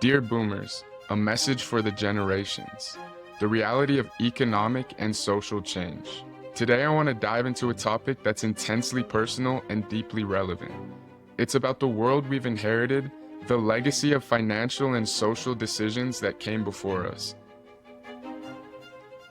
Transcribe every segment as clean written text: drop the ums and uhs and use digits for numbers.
Dear Boomers, a message for the generations. The reality of economic and social change. Today I want to dive into a topic that's intensely personal and deeply relevant. It's about the world we've inherited, the legacy of financial and social decisions that came before us,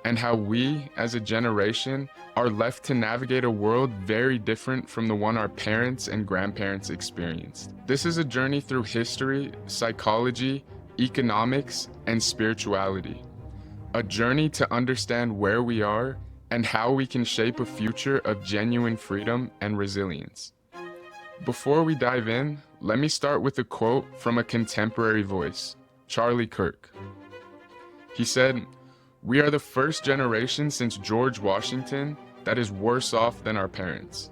and how we, as a generation, are left to navigate a world very different from the one our parents and grandparents experienced. This is a journey through history, psychology, economics, and spirituality. A journey to understand where we are and how we can shape a future of genuine freedom and resilience. Before we dive in, let me start with a quote from a contemporary voice, Charlie Kirk. He said, "We are the first generation since George Washington that is worse off than our parents."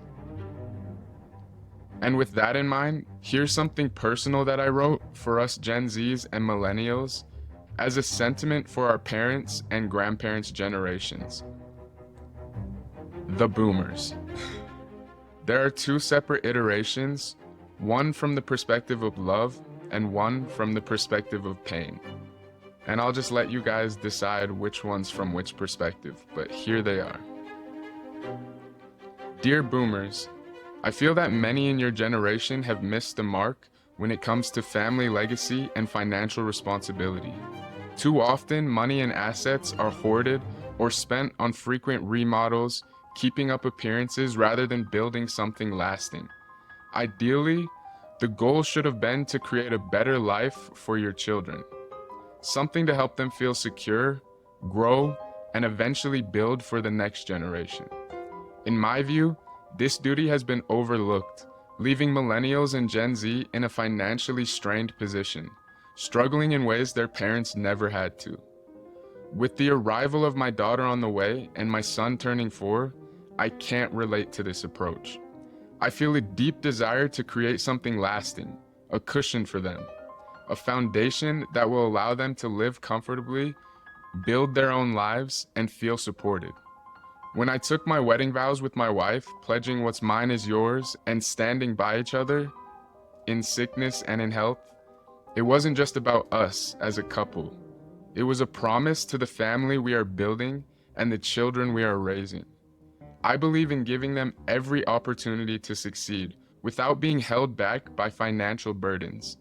And with that in mind, here's something personal that I wrote for us Gen Zs and Millennials as a sentiment for our parents' and grandparents' generations. The Boomers. There are two separate iterations, one from the perspective of love and one from the perspective of pain. And I'll just let you guys decide which one's from which perspective, but here they are. Dear Boomers, I feel that many in your generation have missed the mark when it comes to family legacy and financial responsibility. Too often, money and assets are hoarded or spent on frequent remodels, keeping up appearances rather than building something lasting. Ideally, the goal should have been to create a better life for your children. Something to help them feel secure, grow, and eventually build for the next generation. In my view, this duty has been overlooked, leaving Millennials and Gen Z in a financially strained position, struggling in ways their parents never had to. With the arrival of my daughter on the way and my son turning 4, I can't relate to this approach. I feel a deep desire to create something lasting, a cushion for them, a foundation that will allow them to live comfortably, build their own lives, and feel supported. When I took my wedding vows with my wife, pledging what's mine is yours and standing by each other, in sickness and in health, it wasn't just about us as a couple. It was a promise to the family we are building and the children we are raising. I believe in giving them every opportunity to succeed without being held back by financial burdens.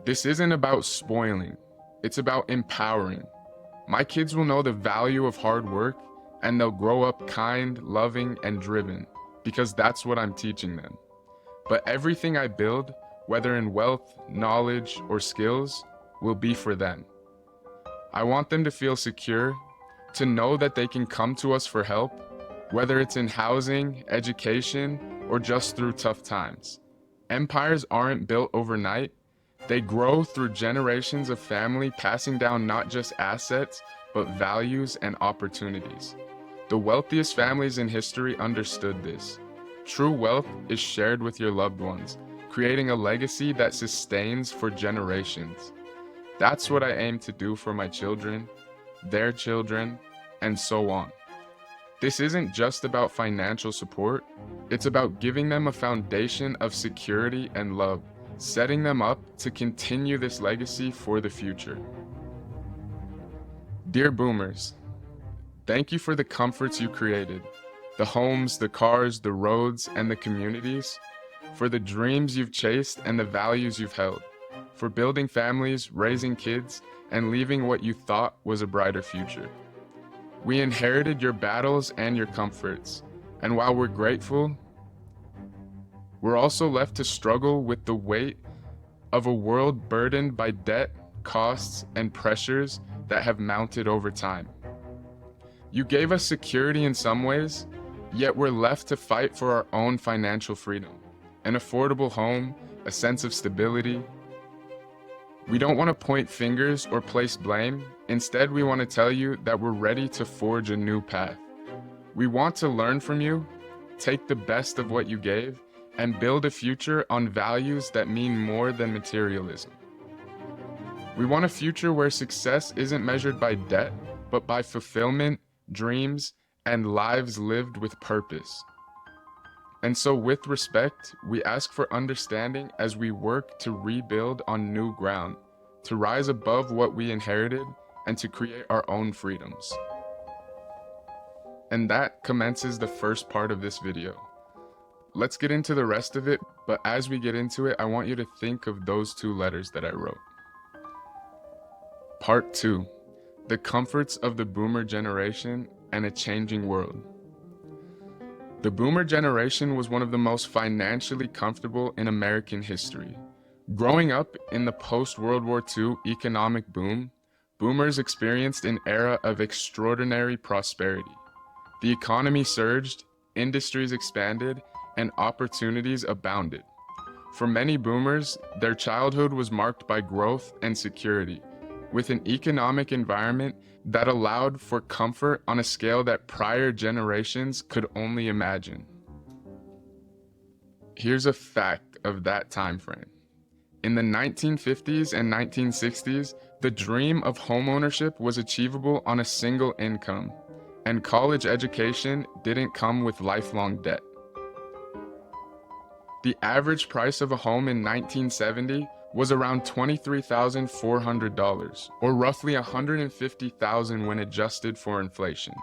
This isn't about spoiling, it's about empowering. My kids will know the value of hard work and they'll grow up kind, loving, and driven because that's what I'm teaching them. But everything I build, whether in wealth, knowledge, or skills, will be for them. I want them to feel secure, to know that they can come to us for help, whether it's in housing, education, or just through tough times. Empires aren't built overnight. They grow through generations of family passing down not just assets, but values and opportunities. The wealthiest families in history understood this. True wealth is shared with your loved ones, creating a legacy that sustains for generations. That's what I aim to do for my children, their children, and so on. This isn't just about financial support, it's about giving them a foundation of security and love, setting them up to continue this legacy for the future. Dear Boomers, thank you for the comforts you created, the homes, the cars, the roads, and the communities, for the dreams you've chased and the values you've held, for building families, raising kids, and leaving what you thought was a brighter future. We inherited your battles and your comforts, and while we're grateful, we're also left to struggle with the weight of a world burdened by debt, costs, and pressures that have mounted over time. You gave us security in some ways, yet we're left to fight for our own financial freedom, an affordable home, a sense of stability. We don't want to point fingers or place blame. Instead, we want to tell you that we're ready to forge a new path. We want to learn from you, take the best of what you gave, and build a future on values that mean more than materialism. We want a future where success isn't measured by debt, but by fulfillment, dreams, and lives lived with purpose. And so with respect, we ask for understanding as we work to rebuild on new ground, to rise above what we inherited, and to create our own freedoms. And that commences the first part of this video. Let's get into the rest of it, but as we get into it, I want you to think of those two letters that I wrote. Part 2, the comforts of the boomer generation and a changing world. The boomer generation was one of the most financially comfortable in American history. Growing up in the post-World War II economic boom, boomers experienced an era of extraordinary prosperity. The economy surged, industries expanded, and opportunities abounded. For many boomers, their childhood was marked by growth and security, with an economic environment that allowed for comfort on a scale that prior generations could only imagine. Here's a fact of that time frame. In the 1950s and 1960s, the dream of homeownership was achievable on a single income, and college education didn't come with lifelong debt. The average price of a home in 1970 was around $23,400, or roughly $150,000 when adjusted for inflation.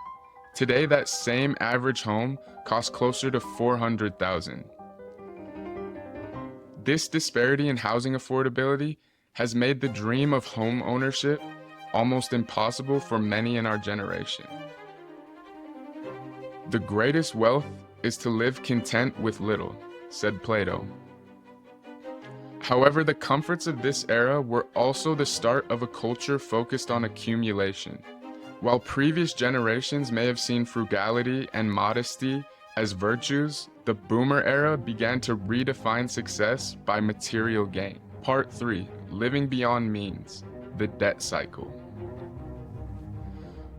Today, that same average home costs closer to $400,000. This disparity in housing affordability has made the dream of home ownership almost impossible for many in our generation. The greatest wealth is to live content with little, said Plato. However, the comforts of this era were also the start of a culture focused on accumulation. While previous generations may have seen frugality and modesty as virtues, the boomer era began to redefine success by material gain. Part 3, living beyond means, the debt cycle.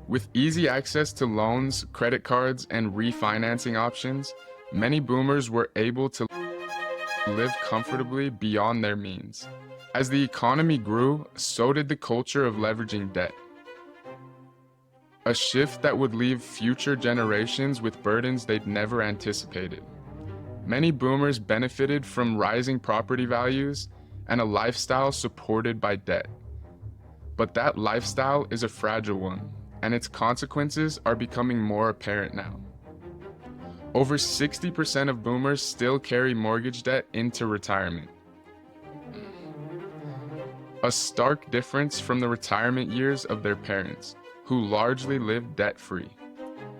With easy access to loans, credit cards, and refinancing options, many boomers were able to live comfortably beyond their means. As the economy grew, so did the culture of leveraging debt. A shift that would leave future generations with burdens they'd never anticipated. Many boomers benefited from rising property values and a lifestyle supported by debt. But that lifestyle is a fragile one, and its consequences are becoming more apparent now. Over 60% of boomers still carry mortgage debt into retirement. A stark difference from the retirement years of their parents, who largely lived debt-free.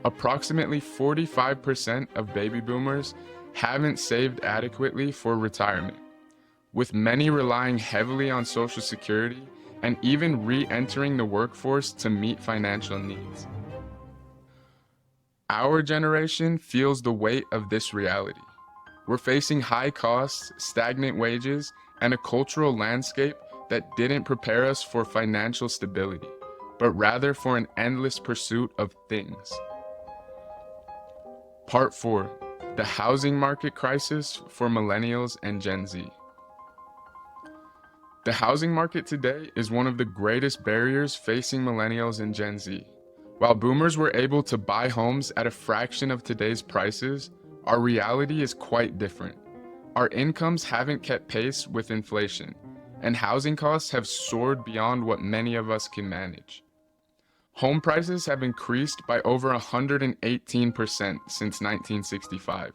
Approximately 45% of baby boomers haven't saved adequately for retirement, with many relying heavily on Social Security and even re-entering the workforce to meet financial needs. Our generation feels the weight of this reality. We're facing high costs, stagnant wages, and a cultural landscape that didn't prepare us for financial stability, but rather for an endless pursuit of things. Part 4, the housing market crisis for Millennials and Gen Z. The housing market today is one of the greatest barriers facing Millennials and Gen Z. While boomers were able to buy homes at a fraction of today's prices, our reality is quite different. Our incomes haven't kept pace with inflation, and housing costs have soared beyond what many of us can manage. Home prices have increased by over 118% since 1965,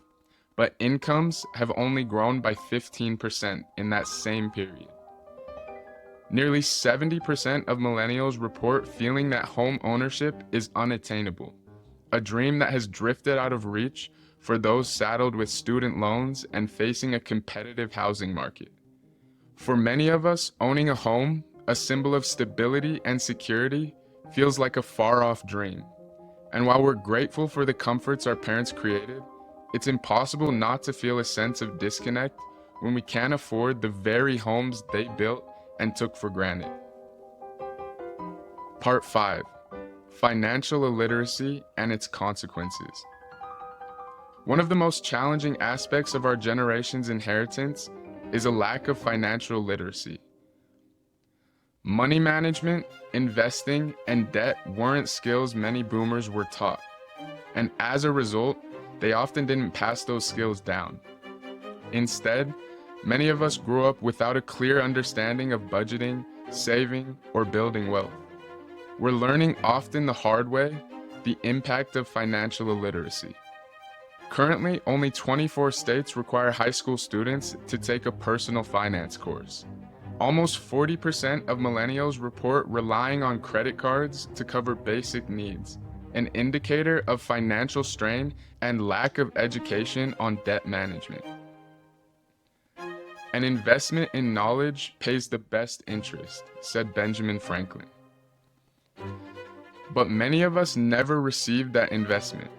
but incomes have only grown by 15% in that same period. Nearly 70% of millennials report feeling that home ownership is unattainable, a dream that has drifted out of reach for those saddled with student loans and facing a competitive housing market. For many of us, owning a home, a symbol of stability and security, feels like a far-off dream. And while we're grateful for the comforts our parents created, it's impossible not to feel a sense of disconnect when we can't afford the very homes they built and took for granted. Part 5, financial illiteracy and its consequences. One of the most challenging aspects of our generation's inheritance is a lack of financial literacy. Money management, investing, and debt weren't skills many boomers were taught, and as a result, they often didn't pass those skills down. Instead, many of us grew up without a clear understanding of budgeting, saving, or building wealth. We're learning often the hard way the impact of financial illiteracy. Currently, only 24 states require high school students to take a personal finance course. Almost 40% of millennials report relying on credit cards to cover basic needs, an indicator of financial strain and lack of education on debt management. An investment in knowledge pays the best interest, said Benjamin Franklin. But many of us never received that investment.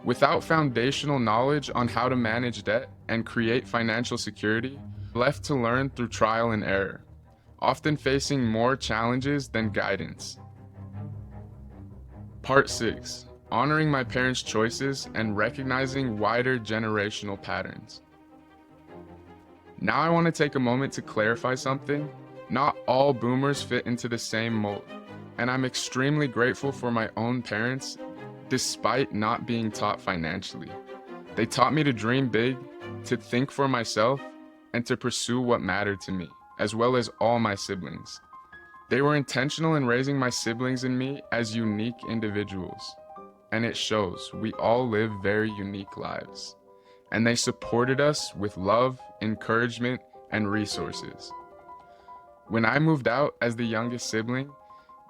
Without foundational knowledge on how to manage debt and create financial security, we're left to learn through trial and error, often facing more challenges than guidance. Part 6. Honoring my parents' choices and recognizing wider generational patterns. Now I want to take a moment to clarify something. Not all boomers fit into the same mold, and I'm extremely grateful for my own parents, despite not being taught financially. They taught me to dream big, to think for myself, and to pursue what mattered to me, as well as all my siblings. They were intentional in raising my siblings and me as unique individuals, and it shows. We all live very unique lives, and they supported us with love, encouragement, and resources. When I moved out as the youngest sibling,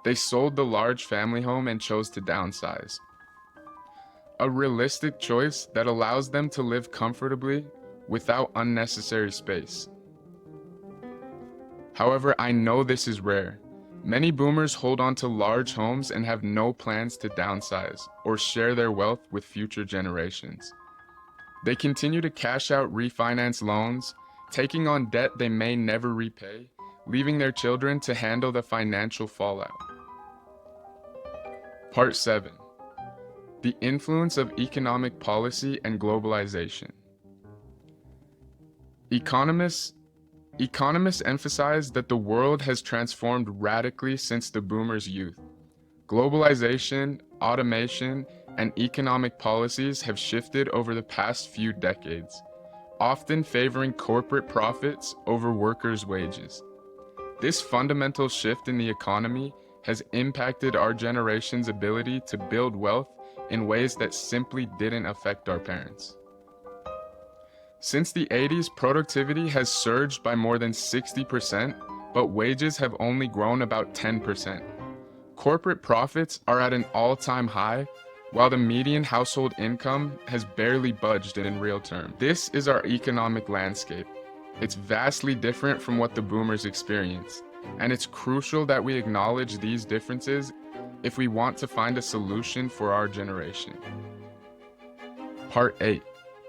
they sold the large family home and chose to downsize. A realistic choice that allows them to live comfortably without unnecessary space. However, I know this is rare. Many boomers hold on to large homes and have no plans to downsize or share their wealth with future generations. They continue to cash out refinance loans, taking on debt they may never repay, leaving their children to handle the financial fallout. Part 7. The influence of economic policy and globalization. Economists emphasize that the world has transformed radically since the boomers' youth. Globalization, automation, and economic policies have shifted over the past few decades, often favoring corporate profits over workers' wages. This fundamental shift in the economy has impacted our generation's ability to build wealth in ways that simply didn't affect our parents. Since the 80s, productivity has surged by more than 60%, but wages have only grown about 10%. Corporate profits are at an all-time high, while the median household income has barely budged in real terms. This is our economic landscape. It's vastly different from what the boomers experienced, and it's crucial that we acknowledge these differences if we want to find a solution for our generation. Part 8.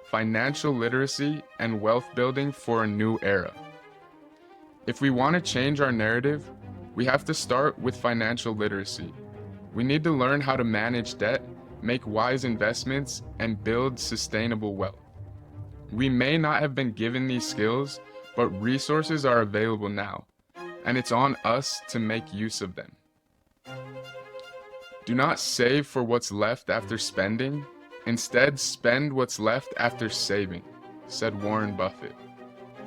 Financial literacy and wealth building for a new era. If we want to change our narrative, we have to start with financial literacy. We need to learn how to manage debt, make wise investments, and build sustainable wealth. We may not have been given these skills, but resources are available now, and it's on us to make use of them. Do not save for what's left after spending. Instead, spend what's left after saving, said Warren Buffett.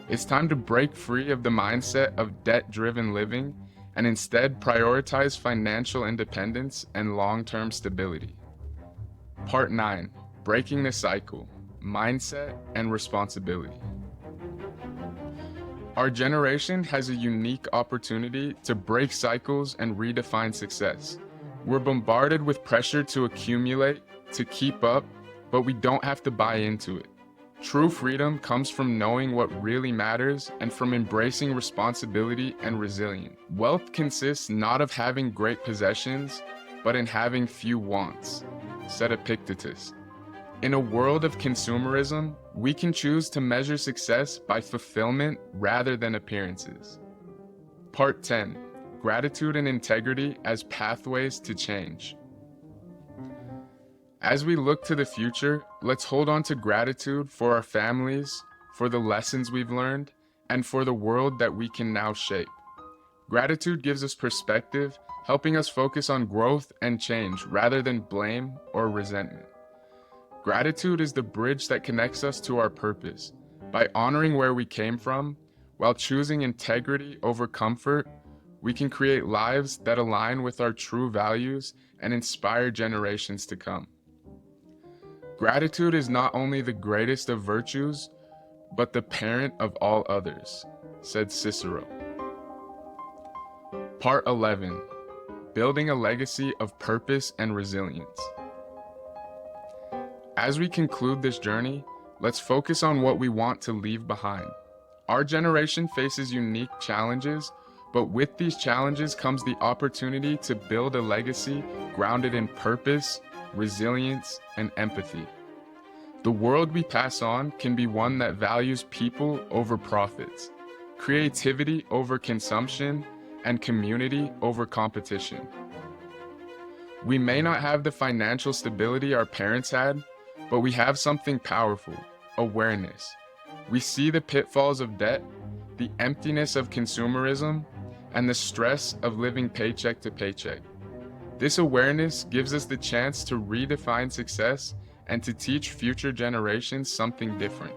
It's time to break free of the mindset of debt-driven living and instead prioritize financial independence and long-term stability. Part 9. Breaking the cycle, mindset and responsibility. Our generation has a unique opportunity to break cycles and redefine success. We're bombarded with pressure to accumulate, to keep up, but we don't have to buy into it. True freedom comes from knowing what really matters and from embracing responsibility and resilience. Wealth consists not of having great possessions, but in having few wants, said Epictetus. In a world of consumerism, we can choose to measure success by fulfillment rather than appearances. Part 10. Gratitude and integrity as pathways to change. As we look to the future, let's hold on to gratitude for our families, for the lessons we've learned, and for the world that we can now shape. Gratitude gives us perspective, helping us focus on growth and change rather than blame or resentment. Gratitude is the bridge that connects us to our purpose. By honoring where we came from, while choosing integrity over comfort, we can create lives that align with our true values and inspire generations to come. Gratitude is not only the greatest of virtues, but the parent of all others, said Cicero. Part 11. Building a legacy of purpose and resilience. As we conclude this journey, let's focus on what we want to leave behind. Our generation faces unique challenges, but with these challenges comes the opportunity to build a legacy grounded in purpose, resilience, and empathy. The world we pass on can be one that values people over profits, creativity over consumption, and community over competition. We may not have the financial stability our parents had, but we have something powerful: awareness. We see the pitfalls of debt, the emptiness of consumerism, and the stress of living paycheck to paycheck. This awareness gives us the chance to redefine success and to teach future generations something different.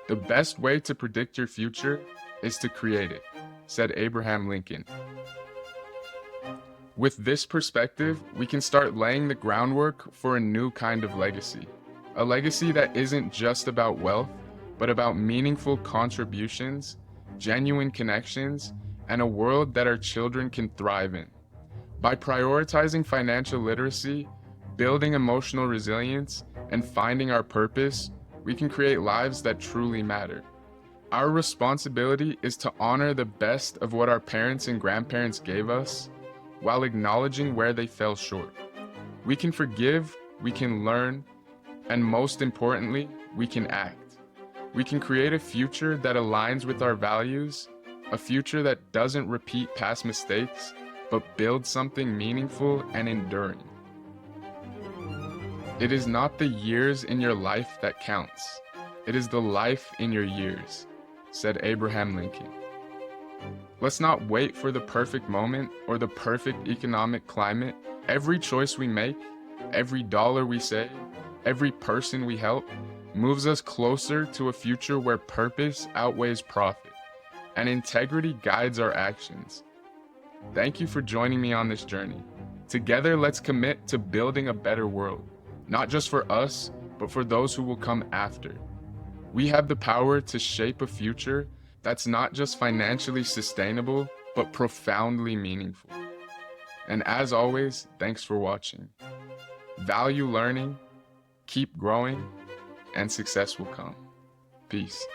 The best way to predict your future is to create it, said Abraham Lincoln. With this perspective, we can start laying the groundwork for a new kind of legacy. A legacy that isn't just about wealth, but about meaningful contributions, genuine connections, and a world that our children can thrive in. By prioritizing financial literacy, building emotional resilience, and finding our purpose, we can create lives that truly matter. Our responsibility is to honor the best of what our parents and grandparents gave us, while acknowledging where they fell short. We can forgive, we can learn, and most importantly, we can act. We can create a future that aligns with our values, a future that doesn't repeat past mistakes, but builds something meaningful and enduring. It is not the years in your life that counts. It is the life in your years, said Abraham Lincoln. Let's not wait for the perfect moment or the perfect economic climate. Every choice we make, every dollar we save, every person we help, moves us closer to a future where purpose outweighs profit and integrity guides our actions. Thank you for joining me on this journey. Together, let's commit to building a better world, not just for us, but for those who will come after. We have the power to shape a future that's not just financially sustainable, but profoundly meaningful. And as always, thanks for watching. Value learning, keep growing, and success will come. Peace.